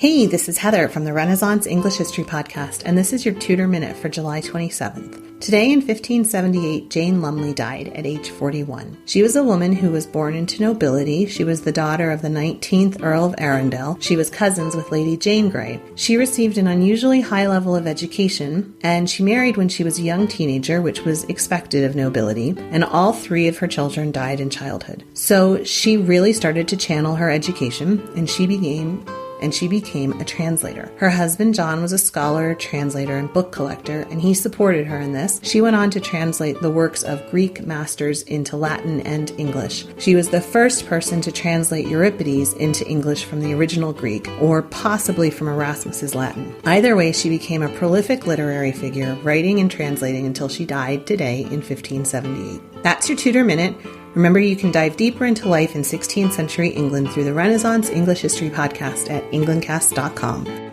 Hey, this is Heather from the Renaissance English History Podcast, and this is your Tudor Minute for July 27th. Today in 1578, Jane Lumley died at age 41. She was a woman who was born into nobility. She was the daughter of the 19th Earl of Arundel. She was cousins with Lady Jane Grey. She received an unusually high level of education, and she married when she was a young teenager, which was expected of nobility, and all three of her children died in childhood. So she really started to channel her education, and she became a translator. Her husband, John, was a scholar, translator, and book collector, and he supported her in this. She went on to translate the works of Greek masters into Latin and English. She was the first person to translate Euripides into English from the original Greek, or possibly from Erasmus's Latin. Either way, she became a prolific literary figure, writing and translating until she died today in 1578. That's your Tudor Minute. Remember, you can dive deeper into life in 16th century England through the Renaissance English History Podcast at englandcast.com.